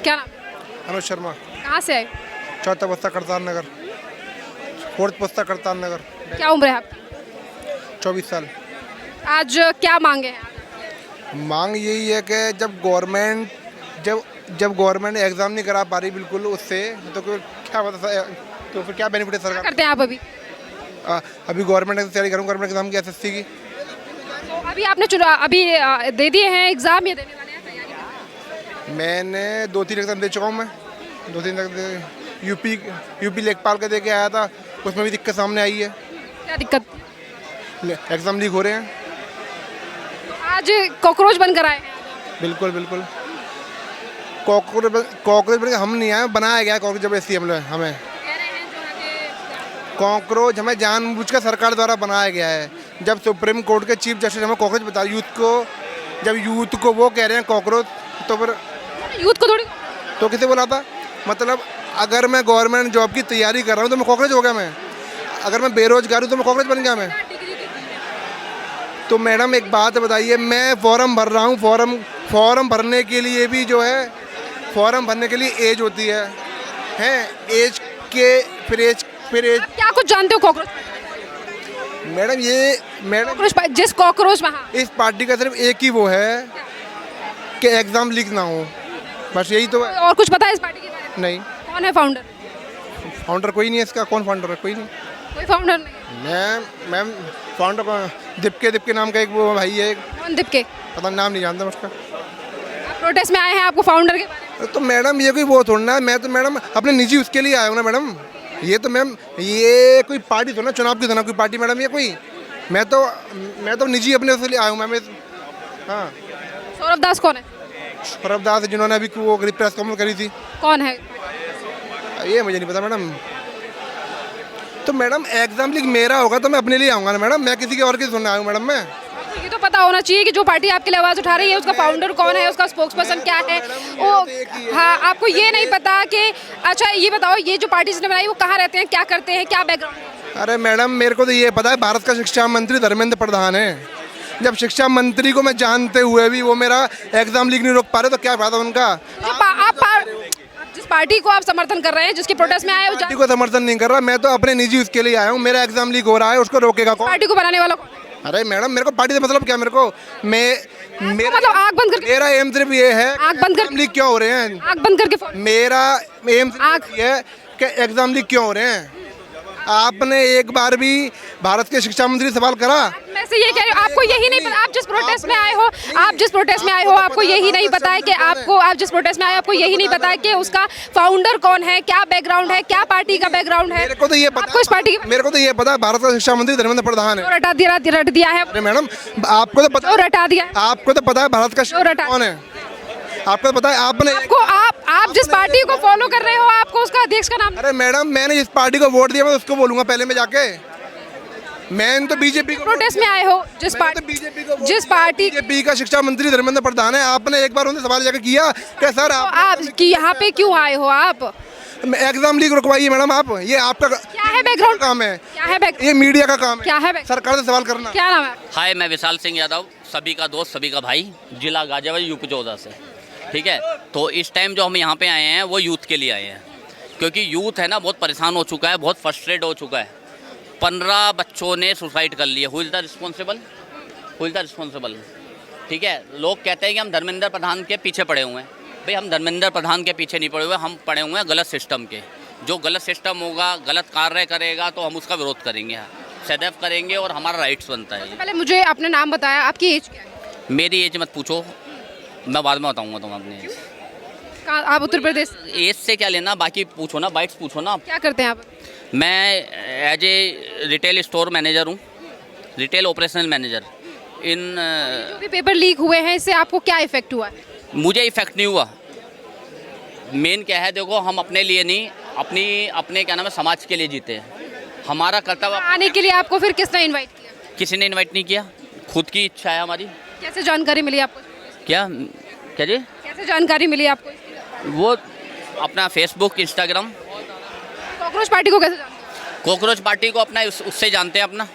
क्या नाम? अनुज शर्मा। कहाँ से आए? चौथा बस्ता करतार नगर, फोर्थ बस्ता करतार नगर। क्या उम्र है आपकी? 24 साल। आज क्या मांगे हैं? मांग यही है कि जब गवर्नमेंट एग्ज़ाम नहीं करा पा रही बिल्कुल उससे, तो फिर क्या बता, तो फिर क्या बेनिफिट है क्या सरकार? करते हैं आप अभी? अभी गवर्नमेंट की तैयारी करूँ, गवर्नमेंट एग्ज़ाम की, SSC की। तो अभी आपने दे दिए हैं एग्जाम या देने वाले हैं तैयारी? मैंने 2-3 एग्ज़ाम दे चुका हूँ। मैं 2-3 यूपी लेखपाल का दे के आया था, उसमें भी दिक्कत सामने आई है। क्या दिक्कत? एग्ज़ाम लीक हो रहे हैं। आज कॉकरोच बनकर आए हैं। बिल्कुल बिल्कुल। कॉकरोच बन के हम नहीं आए, बनाया गया कॉकरोच जबरदस्ती हमें। कॉकरोच हमें जानबूझकर सरकार द्वारा बनाया गया है। जब सुप्रीम कोर्ट के चीफ जस्टिस हमें कॉकरोच बता जब यूथ को वो कह रहे हैं कॉकरोच, तो फिर यूथ को थोड़ी तो किसे बुलाता? मतलब अगर मैं गवर्नमेंट जॉब की तैयारी कर रहा हूँ तो मैं कॉकरोच हो गया मैं? अगर मैं बेरोजगार हूँ तो मैं कॉकरोच बन गया मैं? तो मैडम एक बात बताइए, मैं फॉर्म भर रहा हूँ, फॉर्म भरने के लिए भी जो है, फॉर्म भरने के लिए एज होती है एज के फिर एज आप क्या कुछ जानते हो कॉकरोच? मैडम कॉकरोच जिस कॉकरोच वहाँ इस पार्टी का सिर्फ एक ही वो है कि एग्ज़ाम लीक ना हो, बस यही तो है। और कुछ पता है इस पार्टी के बारे में? नहीं, कौन है फाउंडर? फाउंडर कोई नहीं है इसका। कौन फाउंडर है? कोई नहीं। कोई फाउंडर नहीं। मैम फाउंडर को दीपके नाम का एक वो भाई है, कौन दिपके? पता नाम नहीं जानता मैं उसका। आप प्रोटेस्ट में आए हैं, आपको फाउंडर के बारे में तो मैडम ये कोई वो थोड़ा है, मैं तो मैडम अपने निजी उसके लिए आया हूँ ना मैडम। ये तो मैम ये कोई पार्टी तो ना, चुनाव की तो ना कोई पार्टी मैडम, ये कोई मैं तो निजी अपने उसके लिए आया हूँ मैम। हाँ, सौरभ दास कौन है? सौरभ दास जिन्होंने अभी वो प्रेस कॉन्फ्रेंस करी थी, कौन है? ये मुझे नहीं पता मैडम। तो मैडम एग्जाम लीक मेरा होगा तो मैं अपने लिए आऊँगा ना मैडम, मैं किसी के और की सुनने आया हूँ मैडम मैं। आपको ये तो पता होना चाहिए कि जो पार्टी आपके लिए आवाज़ उठा रही है उसका फाउंडर कौन है, उसका स्पोक्सपर्सन क्या है। वो हाँ, आपको ये नहीं पता कि अच्छा ये बताओ, ये जो पार्टी जिसने बनाई वो कहाँ रहते हैं, क्या करते हैं, क्या बैकग्राउंड है? अरे मैडम मेरे को तो ये पता है, भारत का शिक्षा मंत्री धर्मेंद्र प्रधान है। जब शिक्षा मंत्री को मैं जानते हुए भी वो मेरा एग्जाम लीक नहीं रोक पा रहे तो क्या फायदा उनका? जिस पार्टी को आप समर्थन कर रहे हैं, जिसके प्रोटेस्ट में आए पार्टी को समर्थन नहीं कर रहा, मैं तो अपने निजी उसके लिए आया हूँ। मेरा एग्जाम लीक हो रहा है, उसको रोकेगा कौन? पार्टी को बनाने वाला कौन है? अरे मैडम मेरे को पार्टी से मतलब क्या? मेरे को मतलब आग बंद करके, मेरा एम सिर्फ ये है, आग बंद कर, एग्जाम लीक क्यों हो रहे हैं? आग बंद करके मेरा एम सिर्फ ये है कि एग्जाम लीक क्यों हो रहे हैं। आपने एक बार भी भारत के शिक्षा मंत्री सवाल करा? मैं से ये कह रही हूँ, आपको यही नहीं पता, आप जिस प्रोटेस्ट में आए हो, आपको यही नहीं पता है कि आप जिस प्रोटेस्ट में आए हो आपको यही नहीं पता है कि उसका फाउंडर कौन है, क्या बैकग्राउंड है, क्या पार्टी का बैकग्राउंड है। मेरे को तो ये पता, आपको इस पार्टी मेरे को तो ये पता है, भारत का शिक्षा मंत्री धर्मेंद्र प्रधान है। रट दिया है। अरे मैडम आपको तो पता, रटा दिया, आपको तो पता है भारत का कौन है? आपको पता है? आपने आप जिस पार्टी को फॉलो कर रहे हो, आपको उसका अध्यक्ष का नाम? अरे मैडम मैंने जिस पार्टी को वोट दिया मैं उसको बोलूंगा पहले में जाके। मैं तो बीजेपी को प्रोटेस्ट में आए हो, जिस बीजेपी का शिक्षा मंत्री धर्मेंद्र प्रधान है। आपने एक बार उनसे सवाल जाकर किया कि सर आप कि यहाँ पे क्यों आए हो? आप एग्जाम लीक रुकवाइए मैडम। आप ये आपका क्या है बैकग्राउंड काम है? क्या है ये मीडिया का काम है? क्या है सरकार से सवाल करना। क्या नाम है? हाय, मैं विशाल सिंह यादव, सभी का दोस्त, सभी का भाई, जिला गाजियाबाद, यूपी 14 से। ठीक है, तो इस टाइम जो हम यहाँ पे आए हैं वो यूथ के लिए आए हैं, क्योंकि यूथ है ना बहुत परेशान हो चुका है, बहुत फ्रस्ट्रेट हो चुका है। 15 बच्चों ने सुसाइड कर लिया। Who is the responsible? ठीक है, लोग कहते हैं कि हम धर्मेंद्र प्रधान के पीछे पड़े हुए हैं। भाई हम धर्मेंद्र प्रधान के पीछे नहीं पड़े हुए, हम पड़े हुए हैं गलत सिस्टम के। जो गलत सिस्टम होगा, गलत कार्य करेगा तो हम उसका विरोध करेंगे, सदैव करेंगे, और हमारा राइट्स बनता है। पहले मुझे आपने नाम बताया, आपकी एज क्या है? मेरी एज मत पूछो, मैं बाद में बताऊंगा तुम्हें अपनी एज। आप उत्तर प्रदेश? एज से क्या लेना, बाकी पूछो ना, बाइट्स पूछो ना। क्या करते हैं आप? मैं as a retail store manager हूँ, रिटेल ऑपरेशनल मैनेजर। जो भी पेपर लीक हुए हैं इससे आपको क्या इफेक्ट हुआ है? मुझे इफेक्ट नहीं हुआ। मेन क्या है, देखो हम अपने लिए नहीं, अपने क्या नाम है, समाज के लिए जीते हैं। हमारा कर्तव्य। आने के लिए आपको फिर किसने इनवाइट किया? किसी ने इनवाइट नहीं किया, खुद की इच्छा है हमारी। कैसे जानकारी मिली आपको? क्या जी? कैसे जानकारी मिली आपको? वो अपना फेसबुक, इंस्टाग्राम। कॉकरोच पार्टी को कैसे जानते हैं? कॉकरोच पार्टी को अपना उससे जानते हैं, अपना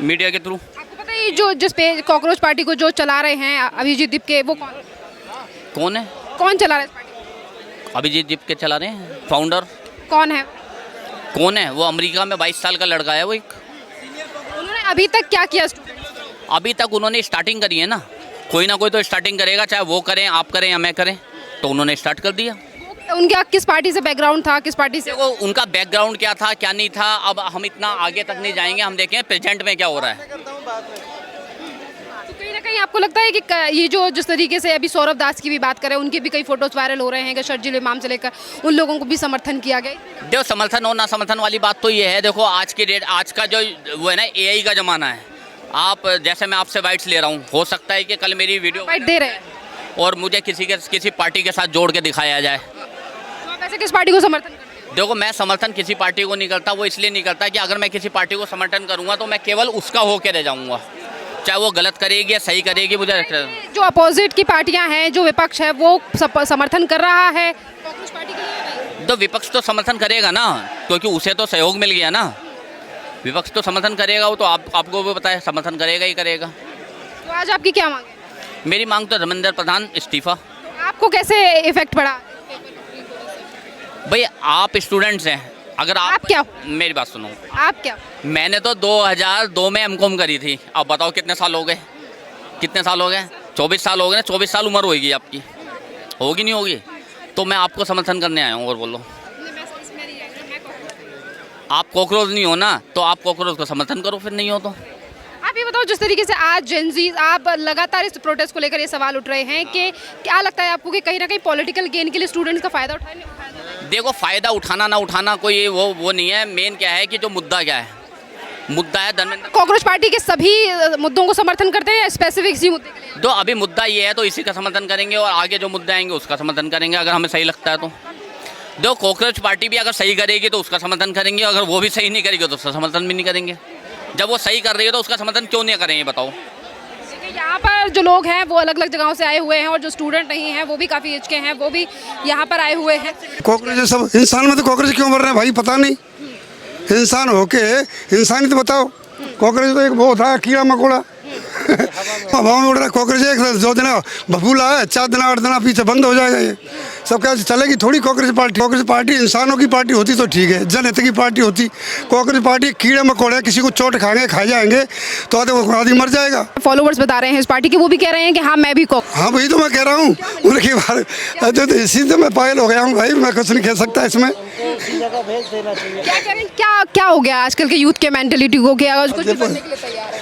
मीडिया के थ्रू। आपको पता है जो जिस पे कॉकरोच पार्टी को जो चला रहे हैं अभिजीत दीप के, वो कौन है? कौन चला रहा है इस पार्टी को? अभिजीत दीप के चला रहे हैं फाउंडर। कौन है? कौन है वो? अमेरिका में 22 साल का लड़का है वो एक। उन्होंने अभी तक क्या किया स्टूडेंट? अभी तक उन्होंने स्टार्टिंग करी है ना, कोई ना कोई तो स्टार्टिंग करेगा, चाहे वो करें, आप करें या मैं करें, तो उन्होंने स्टार्ट कर दिया। उनका किस पार्टी से बैकग्राउंड था, किस पार्टी से? देखो उनका बैकग्राउंड क्या था क्या नहीं था, अब हम इतना आगे तक नहीं जाएंगे, हम देखें प्रेजेंट में क्या हो रहा है। तो कहीं ना कहीं आपको लगता है कि ये जो जिस तरीके से अभी सौरभ दास की भी बात करें, उनके भी कई फोटोज वायरल हो रहे हैं कि शर्जिल इमाम से लेकर उन लोगों को भी समर्थन किया गया? देखो समर्थन और ना समर्थन वाली बात तो ये है, देखो आज की डेट, आज का जो वो है ना AI का ज़माना है। आप जैसे मैं आपसे बाइट्स ले रहा हूँ, हो सकता है कि कल मेरी वीडियो फाइट दे रहे हैं और मुझे किसी पार्टी के साथ जोड़ के दिखाया जाए। तो आप ऐसे किस पार्टी को समर्थन करते हैं? देखो मैं समर्थन किसी पार्टी को नहीं करता, वो इसलिए नहीं करता कि अगर मैं किसी पार्टी को समर्थन करूंगा तो मैं केवल उसका होके रह जाऊंगा, चाहे वो गलत करेगी या सही करेगी। मुझे जो अपोजिट की पार्टियां हैं, जो विपक्ष है, वो समर्थन कर रहा है कांग्रेस पार्टी के लिए? तो विपक्ष तो समर्थन करेगा ना, क्योंकि उसे तो सहयोग मिल गया ना। विपक्ष तो समर्थन करेगा, वो तो आपको भी पता है, समर्थन करेगा ही करेगा। तो आज आपकी क्या मांग है? मेरी मांग तो धर्मेंद्र प्रधान इस्तीफा। तो आपको कैसे इफेक्ट पड़ा? भाई आप स्टूडेंट्स हैं, अगर आप क्या? मेरी बात सुनो, आप क्या? मैंने तो 2002 में M.Com करी थी। अब बताओ कितने साल हो गए, कितने साल हो गए? 24 साल हो गए ना, 24 साल उम्र होगी आपकी, होगी नहीं होगी? तो मैं आपको समर्थन करने आया हूँ। और बोलो, आप कॉकरोच नहीं हो ना, तो आप कॉकरोच को समर्थन करो, फिर नहीं हो तो। आप ये बताओ, जिस तरीके से आज जेनजी आप लगातार इस प्रोटेस्ट को लेकर ये सवाल उठ रहे हैं कि क्या लगता है आपको कि कहीं ना कहीं पॉलिटिकल गेन के लिए स्टूडेंट्स का फायदा उठाने? देखो फायदा उठाना ना उठाना कोई वो नहीं है, मेन क्या है कि जो मुद्दा क्या है, मुद्दा है धर्मेंद्र। कांग्रेस पार्टी के सभी मुद्दों को समर्थन करते हैं या स्पेसिफिक इसी मुद्दे के लिए? तो अभी मुद्दा ये है तो इसी का समर्थन करेंगे, और आगे जो मुद्दे आएंगे उसका समर्थन करेंगे अगर हमें सही लगता है तो। देखो कॉकरोच पार्टी भी अगर सही करेगी तो उसका समर्थन करेंगे, अगर वो भी सही नहीं करेगी तो उसका समर्थन भी नहीं करेंगे। जब वो सही कर रही है तो उसका समर्थन क्यों नहीं करेंगे बताओ? यहाँ पर जो लोग हैं वो अलग अलग जगहों से आए हुए हैं, और जो स्टूडेंट नहीं हैं वो भी काफ़ी एज के हैं, वो भी यहाँ पर आए हुए हैं। कॉकरोच सब इंसान में तो कॉकरोच क्यों मर रहे हैं भाई, पता नहीं। इंसान होके इंसान ही तो बताओ। कॉकरोच तो एक वो होता है कीड़ा मकोड़ा, हवा में उड़ रहा है कॉकरोच। एक 2 दिन बबूला है, 4 दिन 8 दिन पीछे बंद हो जाएगा। ये सब क्या चलेगी थोड़ी कॉकरोच पार्टी? कॉकरोच पार्टी इंसानों की पार्टी होती तो ठीक है, जनहित की पार्टी होती। कॉकरोच पार्टी कीड़े मकोड़े, किसी को चोट खाएंगे खा जाएंगे तो आदमी मर जाएगा। फॉलोवर्स बता रहे हैं इस पार्टी के, वो भी कह रहे हैं कि हाँ मैं भी हाँ वही तो मैं कह रहा हूँ उनकी बात। तो इसी से मैं पागल हो गया हूँ भाई, मैं कुछ नहीं कह सकता इसमें। क्या कह रहे हैं, क्या हो गया आजकल के यूथ के मेंटेलिटी को, क्या कुछ भी करने के लिए तैयार है?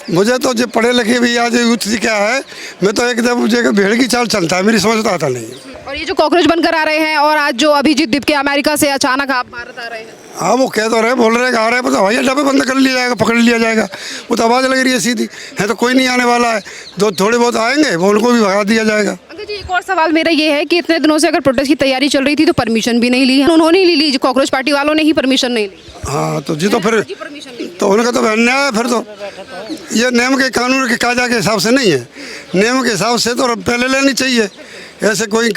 मुझे तो जो पढ़े लिखे भी आज यूथ जी क्या है, मैं तो एकदम मुझे भेड़ की चाल चलता है, मेरी समझ तो आता नहीं। और ये जो कॉकरोच बनकर आ रहे हैं, और आज जो अभिजीत दीप के अमेरिका से अचानक आप भारत आ रहे हैं? हाँ वो कह तो रहे, बोल रहे आ रहे हैं, तो हवाई अड्डा पे बंद कर लिया जाएगा, पकड़ लिया जाएगा। वो तो आवाज़ लग रही है सीधी है, तो कोई नहीं आने वाला है। जो थोड़े बहुत आएंगे वो उनको भी भगा दिया जाएगा। अंकल जी एक और सवाल मेरा ये है कि इतने दिनों से अगर प्रोटेस्ट की तैयारी चल रही थी तो परमिशन भी नहीं ली, उन्होंने ही ली, कांग्रेस पार्टी वालों ने ही परमिशन नहीं ली। हाँ तो जी तो फिर तो उनका तो अन्याय है। फिर तो ये नियम के कानून के कायदा के हिसाब से नहीं है, नियम के हिसाब से तो पहले लेनी चाहिए। ऐसे कोई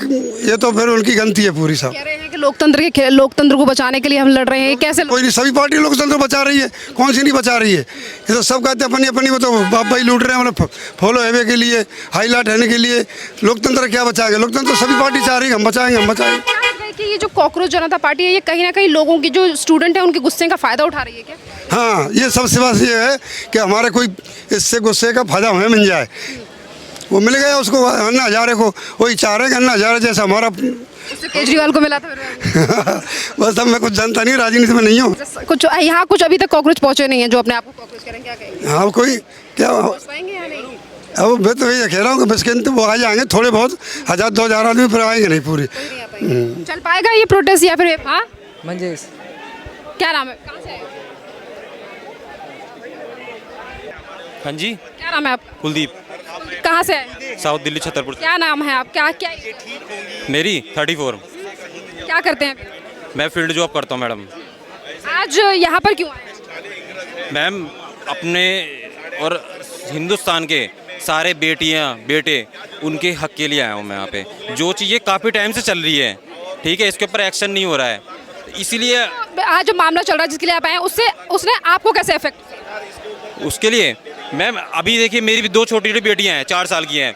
ये तो फिर उनकी गलती है पूरी। सब कह रहे हैं कि लोकतंत्र को बचाने के लिए हम लड़ रहे हैं, कैसे? कोई नहीं, सभी पार्टी लोकतंत्र बचा रही है, कौन सी नहीं बचा रही है? ये तो सब कहते हैं अपनी अपनी, वो तो बाप भाई लूट रहे हैं, मतलब फॉलो हेवे के लिए, हाईलाइट रहने के लिए। लोकतंत्र क्या बचाएंगे? लोकतंत्र सभी पार्टी चाह रही है, हम बचाएंगे। कि ये जो कॉकरोच जनता पार्टी है, ये कहीं ना कहीं लोगों की जो स्टूडेंट है उनके गुस्से का फायदा उठा रही है क्या? हाँ ये सबसे बात ये है कि हमारे कोई इससे गुस्से का फायदा हमें मिल जाए, वो मिल गया उसको। अन्ना हजारे को वही चाह रहे हैं, अन्ना हजारे जैसा हमारा केजरीवाल को मिला था बस। अब मैं कुछ जानता नहीं, राजनीति में नहीं हूँ कुछ। यहाँ कुछ अभी तक कॉकरोच पहुँचे नहीं है जो अपने आप को कॉकरोच करें, क्या कहेंगे? हाँ कोई क्या अब मैं तो ये कह रहा हूँ कि बस वो आ जाएंगे थोड़े बहुत, 1000-2000 आदमी, फिर आएंगे नहीं पूरी। चल पाएगा ये प्रोटेस्ट या फिर? हाँ मंजेश। क्या नाम है, कहाँ से आए? हाँ जी, क्या नाम है आपका? कुलदीप, कहाँ से आए? साउथ दिल्ली छतरपुर। क्या नाम है आप, क्या क्या मेरी 34। क्या करते हैं? मैं फील्ड जॉब करता हूँ मैडम। आज यहाँ पर क्यों आए? मैम अपने और हिंदुस्तान के सारे बेटियाँ बेटे उनके हक के लिए आया हूँ मैं यहाँ पे। जो चीज़ें काफ़ी टाइम से चल रही है, ठीक है, इसके ऊपर एक्शन नहीं हो रहा है, इसीलिए आज जो मामला चल रहा है जिसके लिए आप आए हैं, उससे उसने आपको कैसे अफेक्ट? उसके लिए मैम अभी देखिए मेरी भी 2 छोटी छोटी बेटियाँ हैं, 4 साल की हैं,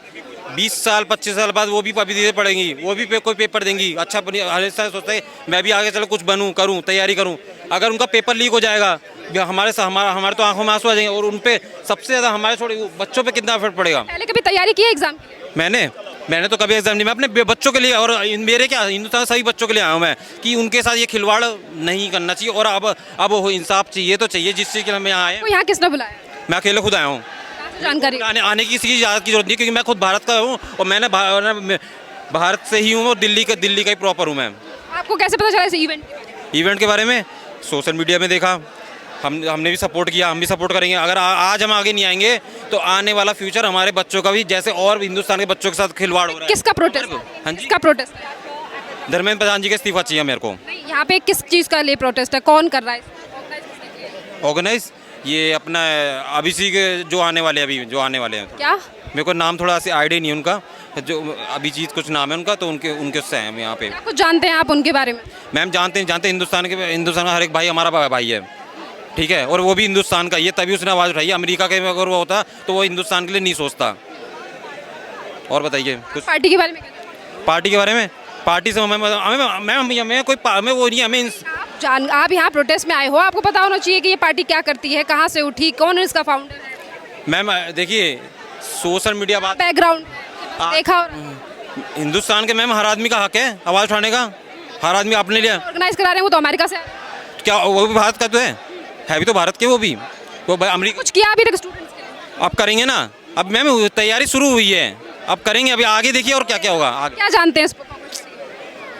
20 साल 25 साल बाद वो भी पढ़ी पढ़ेंगी, वो भी कोई पेपर देंगी, अच्छा हर साल सोचते हैं मैं भी आगे चलो कुछ बनूं, करूं, तैयारी करूं। अगर उनका पेपर लीक हो जाएगा हमारे तो आंखों में आंसू आ जाएंगे, और उन पे सबसे ज़्यादा हमारे छोटे बच्चों पे कितना इफेक्ट पड़ेगा। पहले कभी तैयारी की है एग्जाम की? मैंने तो कभी एग्जाम नहीं, मैं अपने बच्चों के लिए और मेरे क्या हिंदुस्तान सभी बच्चों के लिए आया हूँ मैं, कि उनके साथ ये खिलवाड़ नहीं करना चाहिए। और अब वो इंसाफ चाहिए तो चाहिए, जिस चीज़ के लिए हम यहाँ आए हैं। तो यहाँ किसने बुलाया? मैं अकेले खुद आया हूँ, कहाँ से जानकारी? आने की किसी की इजाज़त की जरूरत नहीं, क्योंकि मैं खुद भारत का हूँ और मैंने भारत से ही हूँ और दिल्ली का ही प्रॉपर हूँ मैं। आपको कैसे पता चला इस इवेंट के बारे में सोशल मीडिया में देखा, हमने भी सपोर्ट किया, हम भी सपोर्ट करेंगे। अगर आज हम आगे नहीं आएंगे तो आने वाला फ्यूचर हमारे बच्चों का भी जैसे और हिंदुस्तान के बच्चों के साथ खिलवाड़ हो रहा है। किसका प्रोटेस्ट? हाँ जी, किसका प्रोटेस्ट? धर्मेंद्र प्रधान जी का इस्तीफा चाहिए मेरे को। नहीं, यहाँ पे किस चीज़ का लिए प्रोटेस्ट है? कौन कर रहा है? ऑर्गेनाइज ये अपना अभिषेक जो आने वाले हैं। क्या? मेरे को नाम थोड़ा सा आइडिया नहीं है उनका, जो अभिजीत कुछ नाम है उनका, तो उनके उससे हैं हम यहाँ पे। क्या कुछ जानते हैं आप उनके बारे में? मैम जानते हिंदुस्तान का हर एक भाई हमारा भाई है, ठीक है, और वो भी हिंदुस्तान का ही है, तभी उसने आवाज़ उठाई है। अमेरिका के अगर वो होता तो वो हिंदुस्तान के लिए नहीं सोचता। और बताइए कुछ पार्टी के बारे में क्या जानते हैं? पार्टी के बारे में। पार्टी से हमें कोई हमें वो नहीं, हमें आप यहाँ प्रोटेस्ट में आए हो, आपको पता होना चाहिए कि ये पार्टी क्या करती है, कहाँ से उठी, कौन इसका फाउंडर है। मैम देखिए सोशल मीडिया बात बैकग्राउंड देखा और हिंदुस्तान के मैम हर आदमी का हक है आवाज़ उठाने का, हर आदमी अपने लिए। ऑर्गेनाइज करा रहे हैं वो तो अमेरिका से आ रहे हैं। क्या वो भी भारत का तो है भी तो भारत के, वो अमेरिका। कुछ किया अभी तक स्टूडेंट्स के लिए? अब करेंगे ना, अब मैम तैयारी शुरू हुई है, अब करेंगे, अभी आगे देखिए और क्या क्या होगा आगे। क्या जानते हैं इसको?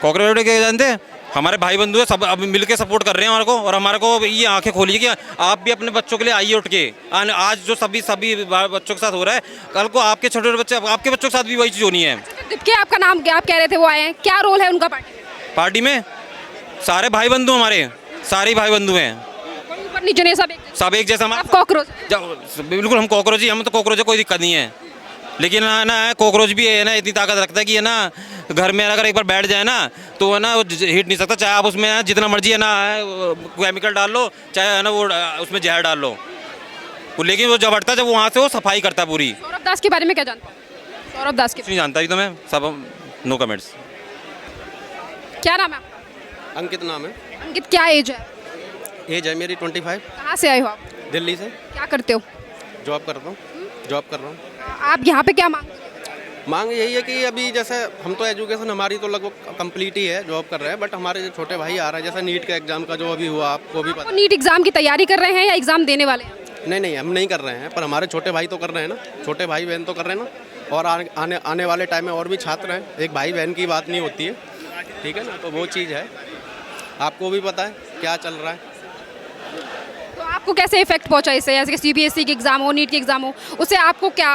कॉकरोच के जानते हैं, हमारे भाई बंधु है, सब अब मिलके सपोर्ट कर रहे हैं हमारे को, और हमारे को ये आंखें खोलिए कि आप भी अपने बच्चों के लिए आइए उठ के। आज जो सभी बच्चों के साथ हो रहा है, कल को आपके छोटे छोटे बच्चे, आपके बच्चों के साथ भी वही चीज़ होनी है। दीप्ति आपका नाम क्या, आप कह रहे थे वो आए हैं, क्या रोल है उनका पार्टी में? सारे भाई बंधु हमारे, सारे भाई बंधु हैं, ऊपर नीचे नहीं, सब एक जैसा। आप कॉकरोच? बिल्कुल हम कॉकरोच ही, हम तो कॉकरोच है, कोई दिक्कत नहीं है। लेकिन ना कॉकरोच भी है ना, इतनी ताकत रखता है कि है ना, घर में अगर एक बार बैठ जाए ना तो है ना वो हिट नहीं सकता, चाहे आप उसमें जितना मर्जी है ना केमिकल डाल लो, चाहे है ना वो उसमें जहर डाल लो, वो लेकिन वो जब हटता है, जब वहाँ से वो सफाई करता है पूरी। सौरभ दास के बारे में क्या जानते हैं? सौरभ दास के नहीं जानता ही तो मैं, सब नो कमेंट्स। क्या नाम है आपका? अंकित नाम है। अंकित, क्या एज है? एज है मेरी 25। कहाँ से आए हो आप? दिल्ली से। क्या करते हो? जॉब करता हूँ, जॉब कर रहा हूँ। आप यहाँ पे क्या मांग यही है कि अभी जैसे हम तो एजुकेशन हमारी तो लगभग कंप्लीट ही है, जॉब कर रहे हैं, बट हमारे जो छोटे भाई आ रहे हैं, जैसे नीट का एग्ज़ाम का जो अभी हुआ, आपको भी पता। नीट एग्जाम की तैयारी कर रहे हैं या एग्जाम देने वाले हैं? नहीं, हम नहीं कर रहे हैं, पर हमारे छोटे भाई तो कर रहे हैं ना, छोटे भाई बहन तो कर रहे हैं ना, और आने वाले टाइम में और भी छात्र हैं, एक भाई बहन की बात नहीं होती है, ठीक है ना, तो वो चीज़ है, आपको भी पता है क्या चल रहा है। तो आपको कैसे इफेक्ट पहुंचा इससे, जैसे कि सीबीएसई के एग्जाम हो, नीट के एग्जाम हो, उससे आपको क्या?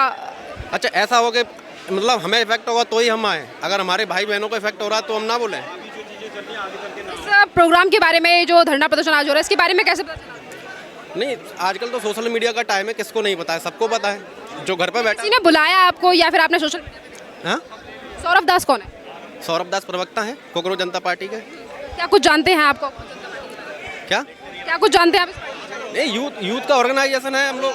अच्छा ऐसा हो कि मतलब हमें इफेक्ट होगा तो ही हम आए, अगर हमारे भाई बहनों को इफेक्ट हो रहा है तो हम ना बोलें। इस प्रोग्राम के बारे में जो धरना प्रदर्शन आज हो रहा है, इसके बारे में कैसे पता चला? नहीं, आजकल तो सोशल मीडिया का टाइम है, किसको नहीं पता है, सबको पता है, जो घर पर बैठा। किसी ने बुलाया आपको या फिर आपने सोशल मीडिया पे? हाँ, सौरभ दास कौन है? सौरभ दास प्रवक्ता है कॉकरोच जनता पार्टी के। क्या कुछ जानते हैं आपको? क्या क्या कुछ जानते हैं आप? नहीं, यूथ का ऑर्गेनाइजेशन है, हम लोग